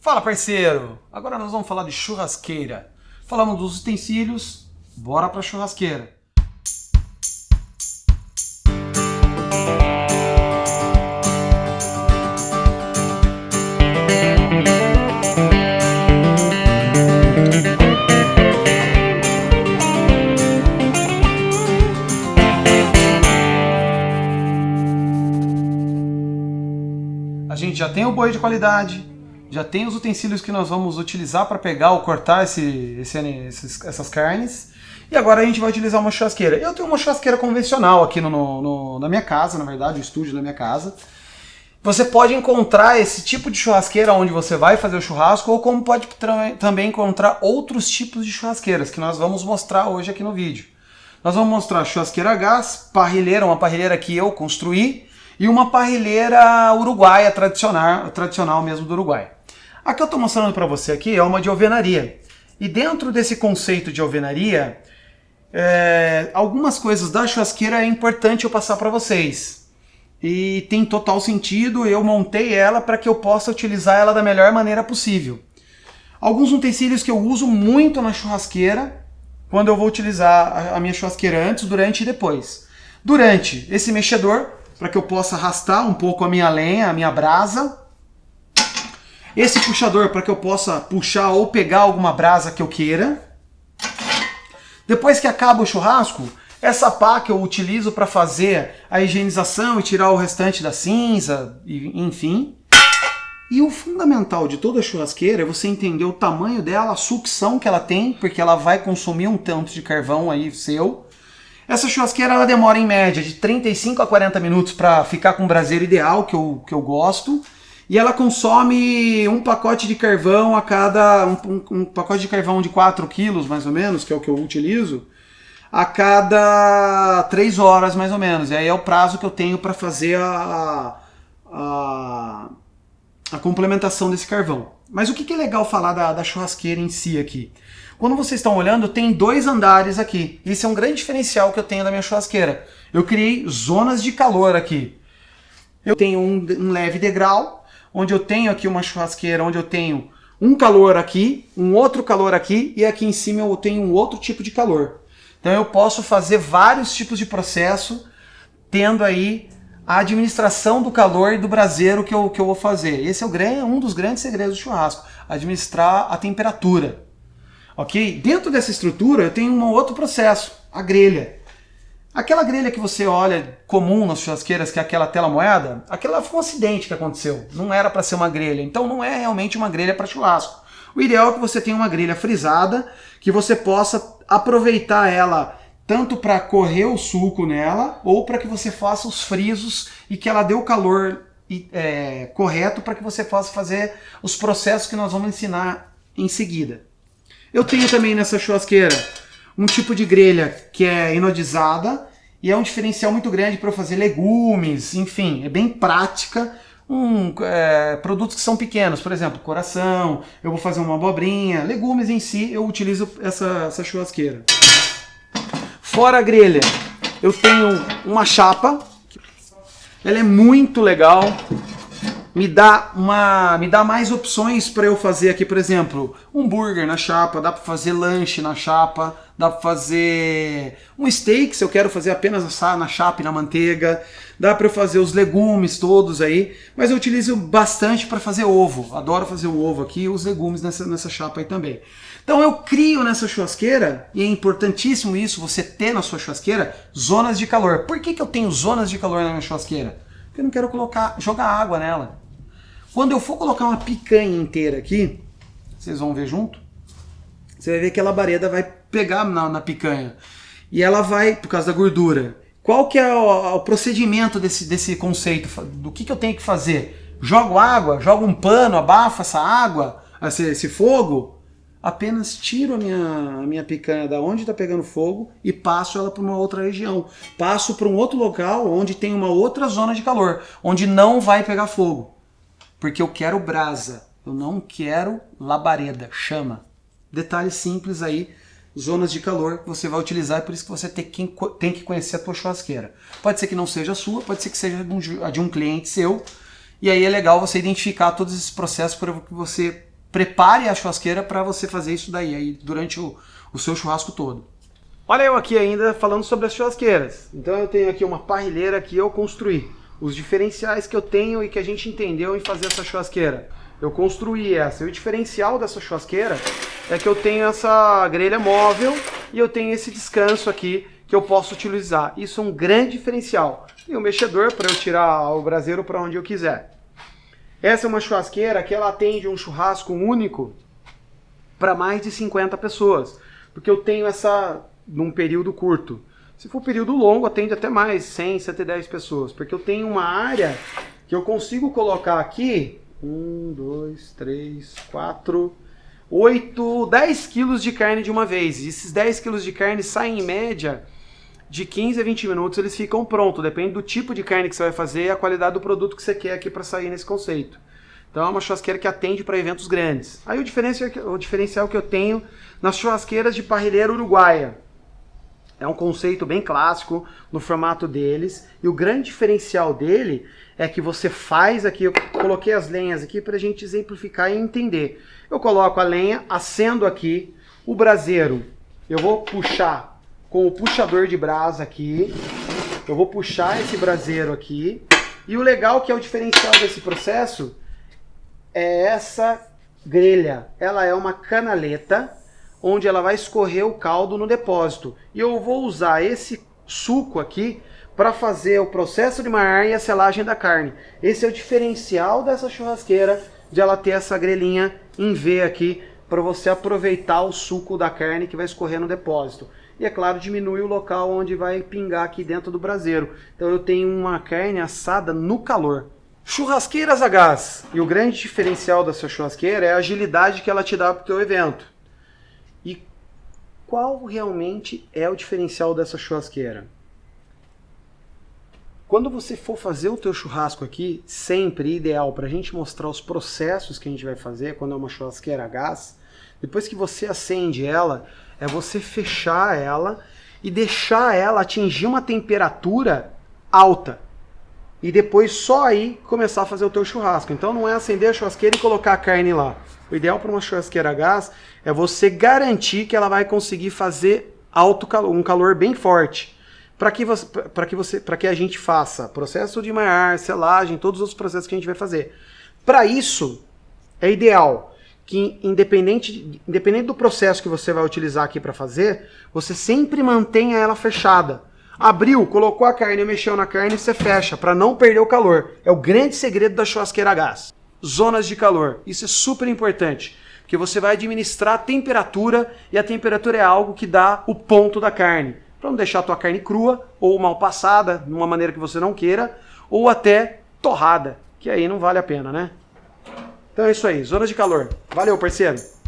Fala, parceiro! Agora nós vamos falar de churrasqueira. Falamos dos utensílios, bora pra churrasqueira. A gente já tem o boi de qualidade, já tem os utensílios que nós vamos utilizar para pegar ou cortar essas carnes. E agora a gente vai utilizar uma churrasqueira. Eu tenho uma churrasqueira convencional aqui na minha casa, na verdade, o estúdio da minha casa. Você pode encontrar esse tipo de churrasqueira onde você vai fazer o churrasco, ou como pode também encontrar outros tipos de churrasqueiras, que nós vamos mostrar hoje aqui no vídeo. Nós vamos mostrar churrasqueira a gás, parrilheira, uma parrilheira que eu construí, e uma parrilheira uruguaia, tradicional mesmo do Uruguai. A que eu estou mostrando para você aqui é uma de alvenaria. E dentro desse conceito de alvenaria, algumas coisas da churrasqueira é importante eu passar para vocês. E tem total sentido, eu montei ela para que eu possa utilizar ela da melhor maneira possível. Alguns utensílios que eu uso muito na churrasqueira, quando eu vou utilizar a minha churrasqueira antes, durante e depois. Durante, esse mexedor, para que eu possa arrastar um pouco a minha lenha, a minha brasa. Esse puxador para que eu possa puxar ou pegar alguma brasa que eu queira. Depois que acaba o churrasco, essa pá que eu utilizo para fazer a higienização e tirar o restante da cinza, enfim. E o fundamental de toda churrasqueira é você entender o tamanho dela, a sucção que ela tem, porque ela vai consumir um tanto de carvão aí seu. Essa churrasqueira ela demora em média de 35 a 40 minutos para ficar com o braseiro ideal, que eu gosto. E ela consome um pacote de carvão a cada... um pacote de carvão de 4 quilos, mais ou menos, que é o que eu utilizo, a cada 3 horas, mais ou menos. E aí é o prazo que eu tenho para fazer a complementação desse carvão. Mas o que é legal falar da churrasqueira em si aqui? Quando vocês estão olhando, tem 2 andares aqui. Isso é um grande diferencial que eu tenho da minha churrasqueira. Eu criei zonas de calor aqui. Eu tenho um leve degrau, onde eu tenho aqui uma churrasqueira, onde eu tenho um calor aqui, um outro calor aqui, e aqui em cima eu tenho um outro tipo de calor. Então eu posso fazer vários tipos de processo, tendo aí a administração do calor e do braseiro que eu vou fazer. Esse é um dos grandes segredos do churrasco, administrar a temperatura. Ok? Dentro dessa estrutura eu tenho um outro processo, a grelha. Aquela grelha que você olha comum nas churrasqueiras, que é aquela tela moeda, aquela foi um acidente que aconteceu, não era para ser uma grelha, então não é realmente uma grelha para churrasco. O ideal é que você tenha uma grelha frisada, que você possa aproveitar ela tanto para correr o suco nela, ou para que você faça os frisos e que ela dê o calor correto para que você possa fazer os processos que nós vamos ensinar em seguida. Eu tenho também nessa churrasqueira um tipo de grelha que é inodizada e é um diferencial muito grande para eu fazer legumes, enfim, é bem prática. Produtos que são pequenos, por exemplo, coração, eu vou fazer uma abobrinha, legumes em si, eu utilizo essa churrasqueira. Fora a grelha, eu tenho uma chapa, ela é muito legal. Me dá mais opções para eu fazer aqui, por exemplo, um hambúrguer na chapa, dá para fazer lanche na chapa, dá para fazer um steak se eu quero fazer apenas assar na chapa e na manteiga, dá para eu fazer os legumes todos aí, mas eu utilizo bastante para fazer ovo, adoro fazer o ovo aqui e os legumes nessa chapa aí também. Então eu crio nessa churrasqueira, e é importantíssimo isso, você ter na sua churrasqueira, zonas de calor. Por que eu tenho zonas de calor na minha churrasqueira? Porque eu não quero jogar água nela. Quando eu for colocar uma picanha inteira aqui, vocês vão ver junto, você vai ver que a labareda vai pegar na picanha. E ela vai, por causa da gordura. Qual que é o procedimento desse conceito? Do que eu tenho que fazer? Jogo água? Jogo um pano? Abafo essa água? Esse fogo? Apenas tiro a minha picanha da onde está pegando fogo e passo ela para uma outra região. Passo para um outro local onde tem uma outra zona de calor, onde não vai pegar fogo. Porque eu quero brasa, eu não quero labareda, chama. Detalhe simples aí, zonas de calor que você vai utilizar, é por isso que você tem que conhecer a tua churrasqueira. Pode ser que não seja a sua, pode ser que seja a de um cliente seu, e aí é legal você identificar todos esses processos para que você prepare a churrasqueira para você fazer isso daí aí durante o seu churrasco todo. Olha eu aqui ainda falando sobre as churrasqueiras. Então eu tenho aqui uma parrilheira que eu construí. Os diferenciais que eu tenho e que a gente entendeu em fazer essa churrasqueira. Eu construí essa. E o diferencial dessa churrasqueira é que eu tenho essa grelha móvel e eu tenho esse descanso aqui que eu posso utilizar. Isso é um grande diferencial. E o mexedor para eu tirar o braseiro para onde eu quiser. Essa é uma churrasqueira que ela atende um churrasco único para mais de 50 pessoas. Porque eu tenho essa num período curto. Se for período longo, atende até mais, 100, 110 pessoas. Porque eu tenho uma área que eu consigo colocar aqui 1, 2, 3, 4, 8, 10 quilos de carne de uma vez. E esses 10 quilos de carne saem em média de 15 a 20 minutos, eles ficam prontos. Depende do tipo de carne que você vai fazer e a qualidade do produto que você quer aqui para sair nesse conceito. Então é uma churrasqueira que atende para eventos grandes. Aí o diferencial que eu tenho nas churrasqueiras de parrilheira uruguaia. É um conceito bem clássico no formato deles. E o grande diferencial dele é que você faz aqui, eu coloquei as lenhas aqui para a gente exemplificar e entender. Eu coloco a lenha, acendo aqui, o braseiro eu vou puxar com o puxador de brasa aqui. Eu vou puxar esse braseiro aqui. E o legal que é o diferencial desse processo é essa grelha. Ela é uma canaleta onde ela vai escorrer o caldo no depósito. E eu vou usar esse suco aqui para fazer o processo de marrar e a selagem da carne. Esse é o diferencial dessa churrasqueira, de ela ter essa grelhinha em V aqui, para você aproveitar o suco da carne que vai escorrer no depósito. E é claro, diminui o local onde vai pingar aqui dentro do braseiro. Então eu tenho uma carne assada no calor. Churrasqueiras a gás. E o grande diferencial dessa churrasqueira é a agilidade que ela te dá para o teu evento. E qual realmente é o diferencial dessa churrasqueira? Quando você for fazer o teu churrasco aqui, sempre ideal para a gente mostrar os processos que a gente vai fazer quando é uma churrasqueira a gás, depois que você acende ela, é você fechar ela e deixar ela atingir uma temperatura alta. E depois só aí começar a fazer o teu churrasco. Então não é acender a churrasqueira e colocar a carne lá. O ideal para uma churrasqueira a gás é você garantir que ela vai conseguir fazer um calor bem forte. Para que a gente faça processo de marrar, selagem, todos os processos que a gente vai fazer. Para isso, é ideal que independente do processo que você vai utilizar aqui para fazer, você sempre mantenha ela fechada. Abriu, colocou a carne, mexeu na carne, você fecha, para não perder o calor. É o grande segredo da churrasqueira a gás. Zonas de calor, isso é super importante, porque você vai administrar a temperatura, e a temperatura é algo que dá o ponto da carne. Para não deixar a tua carne crua, ou mal passada, de uma maneira que você não queira, ou até torrada, que aí não vale a pena, né? Então é isso aí, zonas de calor. Valeu, parceiro!